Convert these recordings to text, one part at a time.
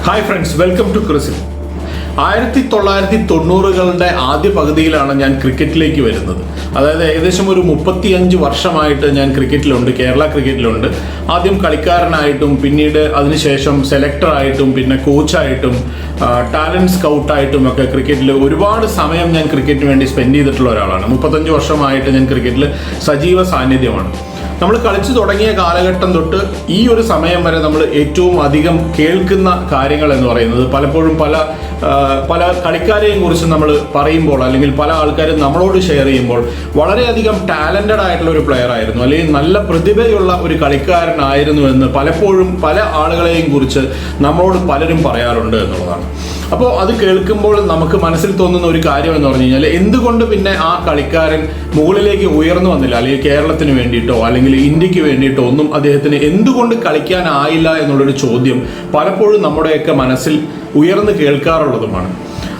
Hi friends, welcome to CRISIL. 1990കളുടെ ആദ്യ പകുതിയിലാണ് ഞാൻ ക്രിക്കറ്റിലേക്ക് വരുന്നത്. അതായത് ഏകദേശം ഒരു 35 വർഷമായിട്ട് ഞാൻ ക്രിക്കറ്റിലുണ്ട്, കേരള ക്രിക്കറ്റിലുണ്ട്. ആദ്യം കളിക്കാരനായിട്ടും പിന്നീട് അതിനുശേഷം സെലക്ടറായിട്ടും പിന്നെ കോച്ചായിട്ടും ടാലൻറ്റ് സ്കൗട്ടായിട്ടും ഒക്കെ ക്രിക്കറ്റിൽ ഒരുപാട് സമയം ഞാൻ ക്രിക്കറ്റിന് വേണ്ടി സ്പെൻഡ് ചെയ്തിട്ടുള്ള ഒരാളാണ്. 35 വർഷമായിട്ട് ഞാൻ ക്രിക്കറ്റിൽ സജീവ സാന്നിധ്യമാണ്. നമ്മൾ കളിച്ചു തുടങ്ങിയ കാലഘട്ടം തൊട്ട് ഈ ഒരു സമയം വരെ നമ്മൾ ഏറ്റവും അധികം കേൾക്കുന്ന കാര്യങ്ങൾ എന്ന് പറയുന്നത് പലപ്പോഴും പല കളിക്കാരെയും കുറിച്ച് നമ്മൾ പറയുമ്പോൾ അല്ലെങ്കിൽ പല ആൾക്കാരും നമ്മളോട് ഷെയർ ചെയ്യുമ്പോൾ വളരെയധികം ടാലൻറ്റഡ് ആയിട്ടുള്ള ഒരു പ്ലെയർ ആയിരുന്നു അല്ലെങ്കിൽ നല്ല പ്രതിഭയുള്ള ഒരു കളിക്കാരനായിരുന്നു എന്ന് പലപ്പോഴും പല ആളുകളെയും കുറിച്ച് നമ്മളോട് പലരും പറയാറുണ്ട് എന്നുള്ളതാണ്. അപ്പോൾ അത് കേൾക്കുമ്പോൾ നമുക്ക് മനസ്സിൽ തോന്നുന്ന ഒരു കാര്യം എന്ന് പറഞ്ഞു കഴിഞ്ഞാൽ എന്തുകൊണ്ട് പിന്നെ ആ കളിക്കാരൻ മുകളിലേക്ക് ഉയർന്നു വന്നില്ല, അല്ലെങ്കിൽ കേരളത്തിന് വേണ്ടിയിട്ടോ അല്ലെങ്കിൽ ഇന്ത്യക്ക് വേണ്ടിയിട്ടോ ഒന്നും അദ്ദേഹത്തിന് എന്തുകൊണ്ട് കളിക്കാനായില്ല എന്നുള്ളൊരു ചോദ്യം പലപ്പോഴും നമ്മുടെയൊക്കെ മനസ്സിൽ ഉയർന്നു കേൾക്കാറുള്ളതുമാണ്.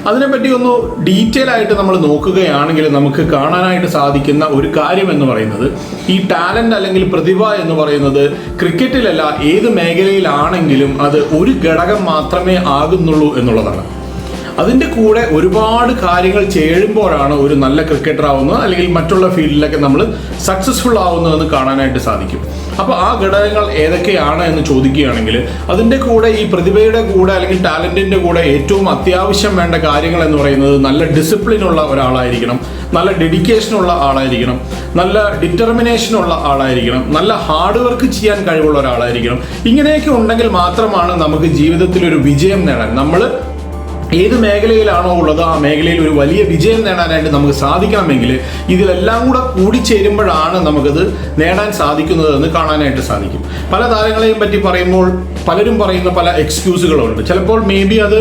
അതിനെപ്പറ്റി ഒന്ന് ഡീറ്റെയിൽ ആയിട്ട് നമ്മൾ നോക്കുകയാണെങ്കിൽ നമുക്ക് കാണാനായിട്ട് സാധിക്കുന്ന ഒരു കാര്യം എന്ന് പറയുന്നത് ഈ ടാലന്റ് അല്ലെങ്കിൽ പ്രതിഭ എന്ന് പറയുന്നത് ക്രിക്കറ്റിലല്ല, ഏത് മേഖലയിലാണെങ്കിലും അത് ഒരു ഘടകം മാത്രമേ ആകുന്നുള്ളൂ എന്നുള്ളതാണ്. അതിൻ്റെ കൂടെ ഒരുപാട് കാര്യങ്ങൾ ചേരുമ്പോഴാണ് ഒരു നല്ല ക്രിക്കറ്റർ ആവുന്നത് അല്ലെങ്കിൽ മറ്റുള്ള ഫീൽഡിലൊക്കെ നമ്മൾ സക്സസ്ഫുൾ ആവുന്നതെന്ന് കാണാനായിട്ട് സാധിക്കും. അപ്പോൾ ആ ഘടകങ്ങൾ ഏതൊക്കെയാണ് എന്ന് ചോദിക്കുകയാണെങ്കിൽ അതിൻ്റെ കൂടെ ഈ പ്രതിഭയുടെ കൂടെ അല്ലെങ്കിൽ ടാലൻറ്റിൻ്റെ കൂടെ ഏറ്റവും അത്യാവശ്യം വേണ്ട കാര്യങ്ങൾ എന്ന് പറയുന്നത് നല്ല ഡിസിപ്ലിനുള്ള ഒരാളായിരിക്കണം, നല്ല ഡെഡിക്കേഷനുള്ള ആളായിരിക്കണം, നല്ല ഡിറ്റർമിനേഷനുള്ള ആളായിരിക്കണം, നല്ല ഹാർഡ് വർക്ക് ചെയ്യാൻ കഴിവുള്ള ഒരാളായിരിക്കണം. ഇങ്ങനെയൊക്കെ ഉണ്ടെങ്കിൽ മാത്രമാണ് നമുക്ക് ജീവിതത്തിൽ ഒരു വിജയം നേടാൻ, നമ്മൾ ഏത് മേഖലയിലാണോ ഉള്ളത് ആ മേഖലയിൽ ഒരു വലിയ വിജയം നേടാനായിട്ട് നമുക്ക് സാധിക്കണമെങ്കിൽ ഇതിലെല്ലാം കൂടെ കൂടിച്ചേരുമ്പോഴാണ് നമുക്കത് നേടാൻ സാധിക്കുന്നതെന്ന് കാണാനായിട്ട് സാധിക്കും. പല താരങ്ങളെയും പറ്റി പറയുമ്പോൾ പലരും പറയുന്ന പല എക്സ്ക്യൂസുകളുണ്ട്. ചിലപ്പോൾ മേ ബി അത്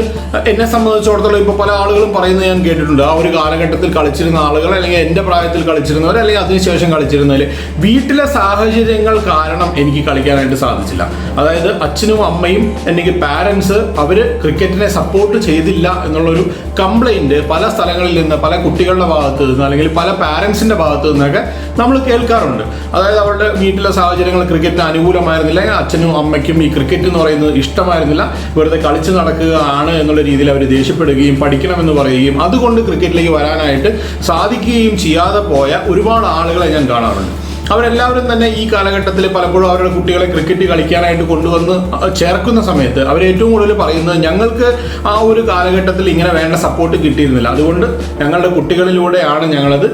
എന്നെ സംബന്ധിച്ചിടത്തോളം ഇപ്പോൾ പല ആളുകളും പറയുന്നത് ഞാൻ കേട്ടിട്ടുണ്ട്. ആ ഒരു കാലഘട്ടത്തിൽ കളിച്ചിരുന്ന ആളുകൾ അല്ലെങ്കിൽ എൻ്റെ പ്രായത്തിൽ കളിച്ചിരുന്നവർ അല്ലെങ്കിൽ അതിനുശേഷം കളിച്ചിരുന്നവർ വീട്ടിലെ സാഹചര്യങ്ങൾ കാരണം എനിക്ക് കളിക്കാനായിട്ട് സാധിച്ചില്ല. അതായത് അച്ഛനും അമ്മയും എനിക്ക് പാരൻസ് അവർ ക്രിക്കറ്റിനെ സപ്പോർട്ട് ചെയ്തില്ല എന്നുള്ളൊരു കംപ്ലൈന്റ് പല സ്ഥലങ്ങളിൽ നിന്ന്, പല കുട്ടികളുടെ ഭാഗത്ത് നിന്ന് അല്ലെങ്കിൽ പല പാരൻസിന്റെ ഭാഗത്ത് നിന്നൊക്കെ നമ്മൾ കേൾക്കാറുണ്ട്. അതായത് അവരുടെ വീട്ടിലെ സാഹചര്യങ്ങൾ ക്രിക്കറ്റിന് അനുകൂലമായിരുന്നില്ല, അച്ഛനും അമ്മയ്ക്കും ഈ ക്രിക്കറ്റ് എന്ന് പറയുന്നത് ഇഷ്ടമായിരുന്നില്ല, വെറുതെ കളിച്ച് നടക്കുകയാണ് എന്നുള്ള രീതിയിൽ അവർ ദേഷ്യപ്പെടുകയും പഠിക്കണമെന്ന് പറയുകയും അതുകൊണ്ട് ക്രിക്കറ്റിലേക്ക് വരാനായിട്ട് സാധിക്കുകയും ചെയ്യാതെ പോയ ഒരുപാട് ആളുകളെ ഞാൻ കാണാറുണ്ട്. അവരെല്ലാവരും തന്നെ ഈ കാലഘട്ടത്തിൽ പലപ്പോഴും അവരുടെ കുട്ടികളെ ക്രിക്കറ്റ് കളിക്കാനായിട്ട് കൊണ്ടുവന്ന് ചേർക്കുന്ന സമയത്ത് അവർ ഏറ്റവും കൂടുതൽ പറയുന്നത് ഞങ്ങൾക്ക് ആ ഒരു കാലഘട്ടത്തിൽ ഇങ്ങനെ വേണ്ട സപ്പോർട്ട് കിട്ടിയിരുന്നില്ല, അതുകൊണ്ട് ഞങ്ങളുടെ കുട്ടികളിലൂടെയാണ് ഞങ്ങളത്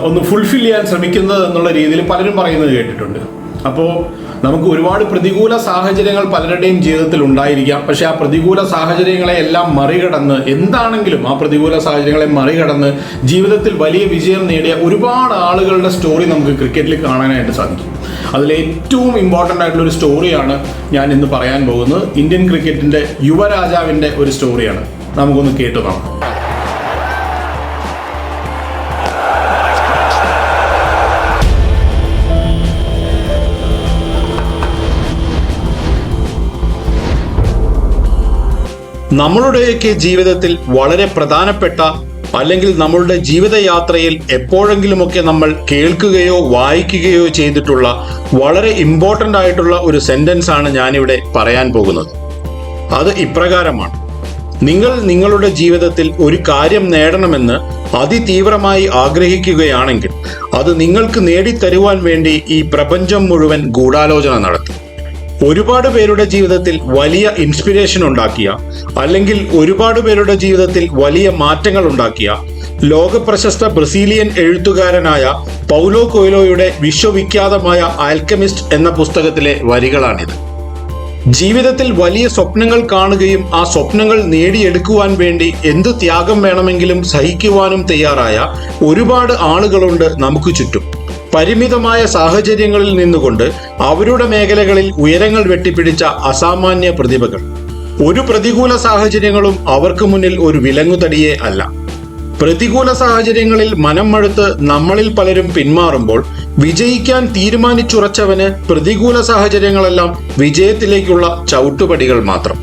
ഒന്ന് ഫുൾഫിൽ ചെയ്യാൻ ശ്രമിക്കുന്നത് എന്നുള്ള രീതിയിൽ പലരും പറയുന്നത് കേട്ടിട്ടുണ്ട്. അപ്പോൾ നമുക്ക് ഒരുപാട് പ്രതികൂല സാഹചര്യങ്ങൾ പലരുടെയും ജീവിതത്തിൽ ഉണ്ടായിരിക്കാം. പക്ഷെ ആ പ്രതികൂല സാഹചര്യങ്ങളെ എല്ലാം മറികടന്ന്, എന്താണെങ്കിലും ആ പ്രതികൂല സാഹചര്യങ്ങളെ മറികടന്ന് ജീവിതത്തിൽ വലിയ വിജയം നേടിയ ഒരുപാട് ആളുകളുടെ സ്റ്റോറി നമുക്ക് ക്രിക്കറ്റിൽ കാണാനായിട്ട് സാധിക്കും. അതിൽ ഏറ്റവും ഇമ്പോർട്ടൻ്റ് ആയിട്ടുള്ള ഒരു സ്റ്റോറിയാണ് ഞാൻ ഇന്ന് പറയാൻ പോകുന്നത്. ഇന്ത്യൻ ക്രിക്കറ്റിൻ്റെ യുവരാജാവിൻ്റെ ഒരു സ്റ്റോറിയാണ്. നമുക്കൊന്ന് കേട്ടു നോക്കാം. നമ്മളുടെയൊക്കെ ജീവിതത്തിൽ വളരെ പ്രധാനപ്പെട്ട അല്ലെങ്കിൽ നമ്മളുടെ ജീവിതയാത്രയിൽ എപ്പോഴെങ്കിലുമൊക്കെ നമ്മൾ കേൾക്കുകയോ വായിക്കുകയോ ചെയ്തിട്ടുള്ള വളരെ ഇമ്പോർട്ടൻ്റ് ആയിട്ടുള്ള ഒരു സെന്റൻസ് ആണ് ഞാനിവിടെ പറയാൻ പോകുന്നത്. അത് ഇപ്രകാരമാണ്: നിങ്ങൾ നിങ്ങളുടെ ജീവിതത്തിൽ ഒരു കാര്യം നേടണമെന്ന് അതിതീവ്രമായി ആഗ്രഹിക്കുകയാണെങ്കിൽ അത് നിങ്ങൾക്ക് നേടിത്തരുവാൻ വേണ്ടി ഈ പ്രപഞ്ചം മുഴുവൻ ഗൂഢാലോചന നടത്തും. ഒരുപാട് പേരുടെ ജീവിതത്തിൽ വലിയ ഇൻസ്പിരേഷൻ ഉണ്ടാക്കിയ അല്ലെങ്കിൽ ഒരുപാട് പേരുടെ ജീവിതത്തിൽ വലിയ മാറ്റങ്ങൾ ഉണ്ടാക്കിയ ലോകപ്രശസ്ത ബ്രസീലിയൻ എഴുത്തുകാരനായ പൗലോ കൊയ്ലോയുടെ വിശ്വവിഖ്യാതമായ ആൽക്കെമിസ്റ്റ് എന്ന പുസ്തകത്തിലെ വരികളാണിത്. ജീവിതത്തിൽ വലിയ സ്വപ്നങ്ങൾ കാണുകയും ആ സ്വപ്നങ്ങൾ നേടിയെടുക്കുവാൻ വേണ്ടി എന്ത് ത്യാഗം വേണമെങ്കിലും സഹിക്കുവാനും തയ്യാറായ ഒരുപാട് ആളുകളുണ്ട് നമുക്ക് ചുറ്റും. പരിമിതമായ സാഹചര്യങ്ങളിൽ നിന്നുകൊണ്ട് അവരുടെ മേഖലകളിൽ ഉയരങ്ങൾ വെട്ടിപ്പിടിച്ച അസാമാന്യ പ്രതിഭകൾ. ഒരു പ്രതികൂല സാഹചര്യങ്ങളും അവർക്ക് മുന്നിൽ ഒരു വിലങ്ങുതടിയേ അല്ല. പ്രതികൂല സാഹചര്യങ്ങളിൽ മനം മടുത്ത് നമ്മളിൽ പലരും പിന്മാറുമ്പോൾ വിജയിക്കാൻ തീരുമാനിച്ചുറച്ചവന് പ്രതികൂല സാഹചര്യങ്ങളെല്ലാം വിജയത്തിലേക്കുള്ള ചവിട്ടുപടികൾ മാത്രം.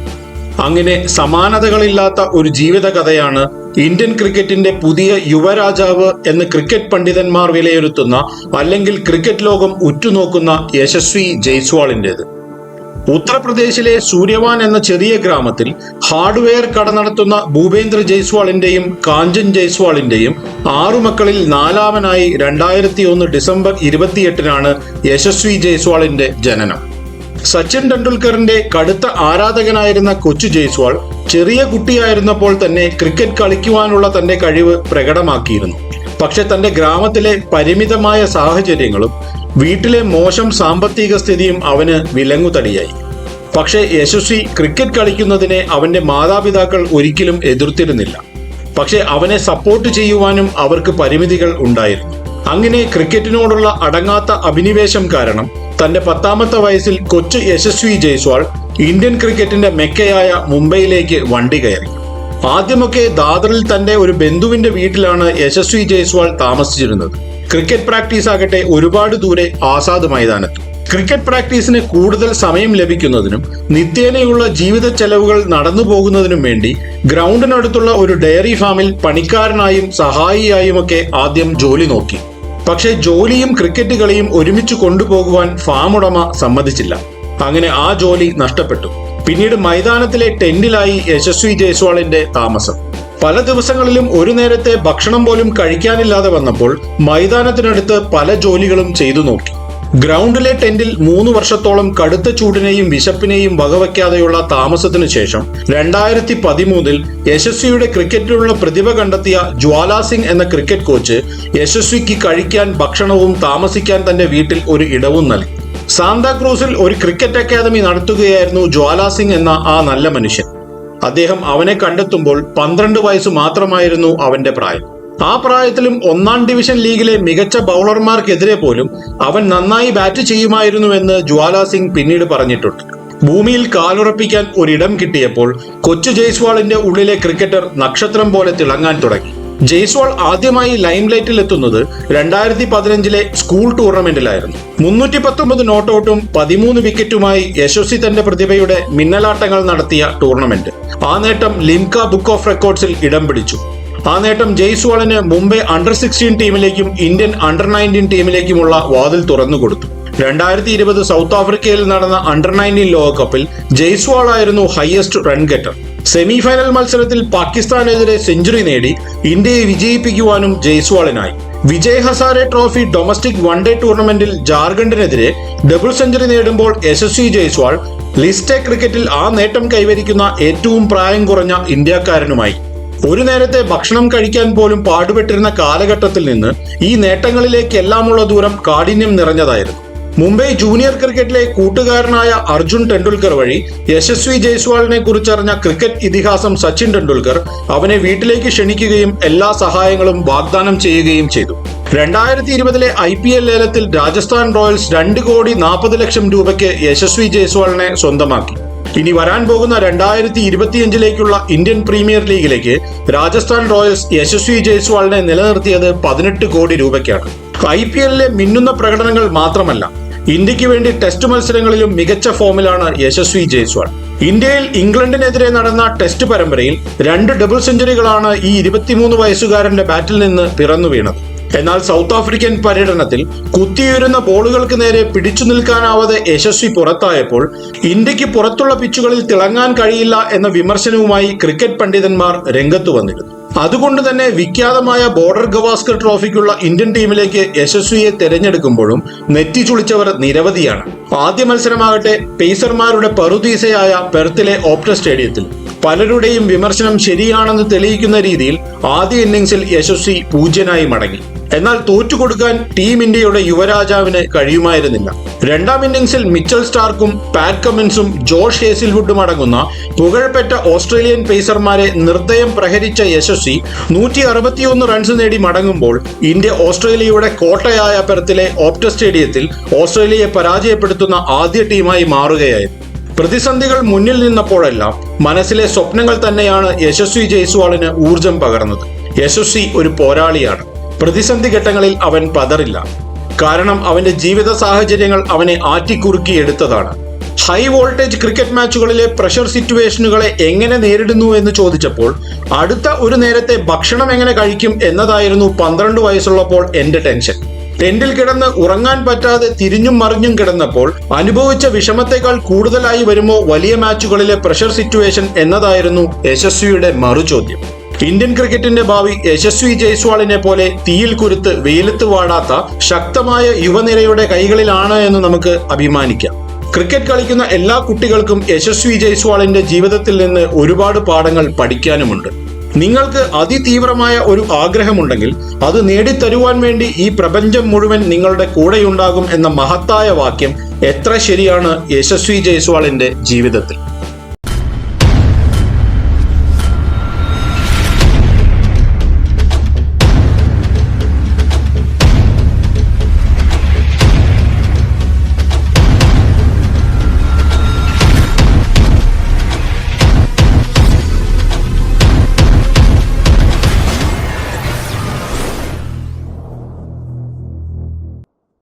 അങ്ങനെ സമാനതകളില്ലാത്ത ഒരു ജീവിത കഥയാണ് ഇന്ത്യൻ ക്രിക്കറ്റിന്റെ പുതിയ യുവരാജാവ് എന്ന് ക്രിക്കറ്റ് പണ്ഡിതന്മാർ വിലയിരുത്തുന്ന അല്ലെങ്കിൽ ക്രിക്കറ്റ് ലോകം ഉറ്റുനോക്കുന്ന യശസ്വി ജയ്സ്വാളിൻ്റെത്. ഉത്തർപ്രദേശിലെ സൂര്യവാൻ എന്ന ചെറിയ ഗ്രാമത്തിൽ ഹാർഡ്വെയർ കട നടത്തുന്ന ഭൂപേന്ദ്ര ജയ്സ്വാളിന്റെയും കാഞ്ചൻ ജയ്സ്വാളിന്റെയും 6 മക്കളിൽ 4-ാമനായി 2001 ഡിസംബർ 28-നാണ് യശസ്വി ജയ്സ്വാളിന്റെ ജനനം. സച്ചിൻ ടെണ്ടുൽക്കറിന്റെ കടുത്ത ആരാധകനായിരുന്ന കൊച്ചു ജയ്സ്വാൾ ചെറിയ കുട്ടിയായിരുന്നപ്പോൾ തന്നെ ക്രിക്കറ്റ് കളിക്കുവാനുള്ള തന്റെ കഴിവ് പ്രകടമാക്കിയിരുന്നു. പക്ഷെ തന്റെ ഗ്രാമത്തിലെ പരിമിതമായ സാഹചര്യങ്ങളും വീട്ടിലെ മോശം സാമ്പത്തിക സ്ഥിതിയും അവന് വിലങ്ങുതടിയായി. പക്ഷേ യശസ്വി ക്രിക്കറ്റ് കളിക്കുന്നതിനെ അവന്റെ മാതാപിതാക്കൾ ഒരിക്കലും എതിർത്തിരുന്നില്ല. പക്ഷെ അവനെ സപ്പോർട്ട് ചെയ്യുവാനും അവർക്ക് പരിമിതികൾ ഉണ്ടായിരുന്നു. അങ്ങനെ ക്രിക്കറ്റിനോടുള്ള അടങ്ങാത്ത അഭിനിവേശം കാരണം തന്റെ 10-ാമത്തെ വയസ്സിൽ കൊച്ചു യശസ്വി ജയ്സ്വാൾ ഇന്ത്യൻ ക്രിക്കറ്റിന്റെ മെക്കയായ മുംബൈയിലേക്ക് വണ്ടി കയറി. ആദ്യമൊക്കെ ദാദറിൽ തന്റെ ഒരു ബന്ധുവിന്റെ വീട്ടിലാണ് യശസ്വി ജയ്സ്വാൾ താമസിച്ചിരുന്നത്. ക്രിക്കറ്റ് പ്രാക്ടീസ് ആകട്ടെ ഒരുപാട് ദൂരെ ആസാദ് മൈതാനത്ത്. ക്രിക്കറ്റ് പ്രാക്ടീസിന് കൂടുതൽ സമയം ലഭിക്കുന്നതിനും നിത്യേനയുള്ള ജീവിത ചെലവുകൾ നടന്നു പോകുന്നതിനും വേണ്ടി ഗ്രൗണ്ടിനടുത്തുള്ള ഒരു ഡയറി ഫാമിൽ പണിക്കാരനായും സഹായിയായുമൊക്കെ ആദ്യം ജോലി നോക്കി. പക്ഷേ ജോലിയും ക്രിക്കറ്റ് കളിയും ഒരുമിച്ച് കൊണ്ടുപോകുവാൻ ഫാം ഉടമ സമ്മതിച്ചില്ല. അങ്ങനെ ആ ജോലി നഷ്ടപ്പെട്ടു. പിന്നീട് മൈതാനത്തിലെ ടെന്റിലായി യശസ്വി ജയ്സ്വാളിന്റെ താമസം. പല ദിവസങ്ങളിലും ഒരു നേരത്തെ ഭക്ഷണം പോലും കഴിക്കാനില്ലാതെ വന്നപ്പോൾ മൈതാനത്തിനടുത്ത് പല ജോലികളും ചെയ്തു നോക്കി. ഗ്രൗണ്ടിലെ ടെന്റിൽ 3 വർഷത്തോളം കടുത്ത ചൂടിനെയും വിശപ്പിനെയും വകവയ്ക്കാതെയുള്ള താമസത്തിനു ശേഷം 2013-ൽ യശസ്വിയുടെ ക്രിക്കറ്റിലുള്ള പ്രതിഭ കണ്ടെത്തിയ ജ്വാല സിംഗ് എന്ന ക്രിക്കറ്റ് കോച്ച് യശസ്വിക്ക് കഴിക്കാൻ ഭക്ഷണവും താമസിക്കാൻ തന്റെ വീട്ടിൽ ഒരു ഇടവും നൽകി. സാന്താക്രൂസിൽ ഒരു ക്രിക്കറ്റ് അക്കാദമി നടത്തുകയായിരുന്നു ജ്വാല സിംഗ് എന്ന ആ നല്ല മനുഷ്യൻ. അദ്ദേഹം അവനെ കണ്ടെത്തുമ്പോൾ 12 വയസ്സ് മാത്രമായിരുന്നു അവന്റെ പ്രായം. ആ പ്രായത്തിലും 1-ാം ഡിവിഷൻ ലീഗിലെ മികച്ച ബൗളർമാർക്കെതിരെ പോലും അവൻ നന്നായി ബാറ്റ് ചെയ്യുമായിരുന്നുവെന്ന് ജ്വാല സിംഗ് പിന്നീട് പറഞ്ഞിട്ടുണ്ട്. ഭൂമിയിൽ കാലുറപ്പിക്കാൻ ഒരിടം കിട്ടിയപ്പോൾ കൊച്ചു ജയ്സ്വാളിന്റെ ഉള്ളിലെ ക്രിക്കറ്റർ നക്ഷത്രം പോലെ തിളങ്ങാൻ തുടങ്ങി. ജയ്സ്വാൾ ആദ്യമായി ലൈംലൈറ്റിൽ എത്തുന്നത് 2015-ലെ സ്കൂൾ ടൂർണമെന്റിലായിരുന്നു. 319 നോട്ടൌട്ടും 13 വിക്കറ്റുമായി യശസ്വി തന്റെ പ്രതിഭയുടെ മിന്നലാട്ടങ്ങൾ നടത്തിയ ടൂർണമെന്റ്. ആ നേട്ടം ലിംക ബുക്ക് ഓഫ് റെക്കോർഡ്സിൽ ഇടം പിടിച്ചു. ആ നേട്ടം ജയ്സ്വാളിന് മുംബൈ അണ്ടർ-16 ടീമിലേക്കും ഇന്ത്യൻ അണ്ടർ-19 ടീമിലേക്കുമുള്ള വാതിൽ തുറന്നുകൊടുത്തു. 2020 സൗത്ത് ആഫ്രിക്കയിൽ നടന്ന അണ്ടർ-19 ലോകകപ്പിൽ ജയ്സ്വാൾ ആയിരുന്നു highest run getter. Semi final മത്സരത്തിൽ പാകിസ്ഥാനെതിരെ സെഞ്ചുറി നേടി ഇന്ത്യയെ വിജയിപ്പിക്കുവാനും ജയ്സ്വാളിനായി. Vijay Hazare trophy domestic one day ടൂർണമെന്റിൽ ജാർഖണ്ഡിനെതിരെ ഡബിൾ സെഞ്ചുറി നേടുമ്പോൾ യശസ്വി ജയ്സ്വാൾ ലിസ്റ്റ് എ ക്രിക്കറ്റിൽ ആ നേട്ടം കൈവരിക്കുന്ന ഏറ്റവും പ്രായം കുറഞ്ഞ ഇന്ത്യക്കാരനുമായി. ഒരു നേരത്തെ ഭക്ഷണം കഴിക്കാൻ പോലും പാടുപെട്ടിരുന്ന കാലഘട്ടത്തിൽ നിന്ന് ഈ നേട്ടങ്ങളിലേക്കെല്ലാമുള്ള ദൂരം കാഠിന്യം നിറഞ്ഞതായിരുന്നു. മുംബൈ ജൂനിയർ ക്രിക്കറ്റിലെ കൂട്ടുകാരനായ അർജുൻ ടെണ്ടുൽക്കർ വഴി യശസ്വി ജയ്സ്വാളിനെ കുറിച്ചറിഞ്ഞ ക്രിക്കറ്റ് ഇതിഹാസം സച്ചിൻ ടെണ്ടുൽക്കർ അവനെ വീട്ടിലേക്ക് ക്ഷണിക്കുകയും എല്ലാ സഹായങ്ങളും വാഗ്ദാനം ചെയ്യുകയും ചെയ്തു. 2020-ലെ IPL ലേലത്തിൽ രാജസ്ഥാൻ റോയൽസ് 2,40,00,000 രൂപയ്ക്ക് യശസ്വി ജയ്സ്വാളിനെ സ്വന്തമാക്കി. ഇനി വരാൻ പോകുന്ന 2025-ലേക്കുള്ള ഇന്ത്യൻ പ്രീമിയർ ലീഗിലേക്ക് രാജസ്ഥാൻ റോയൽസ് യശസ്വി ജയ്സ്വാളിനെ നിലനിർത്തിയത് 18 കോടി രൂപയ്ക്കാണ്. IPL-ലെ മിന്നുന്ന പ്രകടനങ്ങൾ മാത്രമല്ല, ഇന്ത്യക്ക് വേണ്ടി ടെസ്റ്റ് മത്സരങ്ങളിലും മികച്ച ഫോമിലാണ് യശസ്വി ജയ്സ്വാൾ. ഇന്ത്യയിൽ ഇംഗ്ലണ്ടിനെതിരെ നടന്ന ടെസ്റ്റ് പരമ്പരയിൽ 2 ഡബിൾ സെഞ്ചുറികളാണ് ഈ 23 വയസ്സുകാരന്റെ ബാറ്റിൽ നിന്ന് പിറന്നു വീണത്. എന്നാൽ സൗത്ത് ആഫ്രിക്കൻ പര്യടനത്തിൽ കുത്തിയുയരുന്ന ബോളുകൾക്ക് നേരെ പിടിച്ചു നിൽക്കാനാവാതെ യശസ്വി പുറത്തായപ്പോൾ ഇന്ത്യക്ക് പുറത്തുള്ള പിച്ചുകളിൽ തിളങ്ങാൻ കഴിയില്ല എന്ന വിമർശനവുമായി ക്രിക്കറ്റ് പണ്ഡിതന്മാർ രംഗത്തു വന്നിരുന്നു. അതുകൊണ്ട് തന്നെ വിഖ്യാതമായ ബോർഡർ ഗവാസ്കർ ട്രോഫിക്കുള്ള ഇന്ത്യൻ ടീമിലേക്ക് യശസ്വിയെ തെരഞ്ഞെടുക്കുമ്പോഴും നെറ്റി ചുളിച്ചവർ നിരവധിയാണ്. ആദ്യ മത്സരമാകട്ടെ പേസർമാരുടെ പറുദീസയായ പെർത്തിലെ ഓപ്റ്റർ സ്റ്റേഡിയത്തിൽ. പലരുടെയും വിമർശനം ശരിയാണെന്ന് തെളിയിക്കുന്ന രീതിയിൽ ആദ്യ ഇന്നിംഗ്സിൽ യശസ്വി 0-നായി മടങ്ങി. എന്നാൽ തോറ്റുകൊടുക്കാൻ ടീം ഇന്ത്യയുടെ യുവരാജാവിന് കഴിയുമായിരുന്നില്ല. 2-ാം ഇന്നിംഗ്സിൽ മിച്ചൽ സ്റ്റാർക്കും പാറ്റ് കമ്മിൻസും ജോഷ് ഹേസിൽവുഡും അടങ്ങുന്ന പുകഴ്പെറ്റ ഓസ്ട്രേലിയൻ പേസർമാരെ നിർദ്ദയം പ്രഹരിച്ച യശസ്വി 161 റൺസ് നേടി മടങ്ങുമ്പോൾ ഇന്ത്യ ഓസ്ട്രേലിയയുടെ കോട്ടയായ പെർത്തിലെ ഓപ്റ്റർ സ്റ്റേഡിയത്തിൽ ഓസ്ട്രേലിയയെ പരാജയപ്പെടുത്തുന്ന ആദ്യ ടീമായി മാറുകയായിരുന്നു. പ്രതിസന്ധികൾ മുന്നിൽ നിന്നപ്പോഴെല്ലാം മനസ്സിലെ സ്വപ്നങ്ങൾ തന്നെയാണ് യശസ്വി ജയ്സ്വാളിന് ഊർജം പകർന്നത്. യശസ്വി ഒരു പോരാളിയാണ്. പ്രതിസന്ധി ഘട്ടങ്ങളിൽ അവൻ പതറില്ല. കാരണം അവന്റെ ജീവിത സാഹചര്യങ്ങൾ അവനെ ആറ്റിക്കുറുക്കി എടുത്തതാണ്. ഹൈ വോൾട്ടേജ് ക്രിക്കറ്റ് മാച്ചുകളിലെ പ്രഷർ സിറ്റുവേഷനുകളെ എങ്ങനെ നേരിടുന്നു എന്ന് ചോദിച്ചപ്പോൾ അടുത്ത ഒരു നേരത്തെ ഭക്ഷണം എങ്ങനെ കഴിക്കും എന്നതായിരുന്നു 12 വയസ്സുള്ളപ്പോൾ എന്റെ ടെൻഷൻ. ടെന്റിൽ കിടന്ന് ഉറങ്ങാൻ പറ്റാതെ തിരിഞ്ഞും മറിഞ്ഞും കിടന്നപ്പോൾ അനുഭവിച്ച വിഷമത്തെക്കാൾ കൂടുതലായി വരുമോ വലിയ മാച്ചുകളിലെ പ്രഷർ സിറ്റുവേഷൻ എന്നതായിരുന്നു യശസ്വിയുടെ മറുചോദ്യം. ഇന്ത്യൻ ക്രിക്കറ്റിന്റെ ഭാവി യശസ്വി ജയ്സ്വാളിനെ പോലെ തീയിൽ കുരുത്ത് വെയിലത്ത് വാടാത്ത ശക്തമായ യുവനിരയുടെ കൈകളിലാണ് എന്ന് നമുക്ക് അഭിമാനിക്കാം. ക്രിക്കറ്റ് കളിക്കുന്ന എല്ലാ കുട്ടികൾക്കും യശസ്വി ജയ്സ്വാളിന്റെ ജീവിതത്തിൽ നിന്ന് ഒരുപാട് പാഠങ്ങൾ പഠിക്കാനുമുണ്ട്. നിങ്ങൾക്ക് അതിതീവ്രമായ ഒരു ആഗ്രഹമുണ്ടെങ്കിൽ അത് നേടിത്തരുവാൻ വേണ്ടി ഈ പ്രപഞ്ചം മുഴുവൻ നിങ്ങളുടെ കൂടെയുണ്ടാകും എന്ന മഹത്തായ വാക്യം എത്ര ശരിയാണ് യശസ്വി ജയ്സ്വാളിന്റെ ജീവിതത്തിൽ.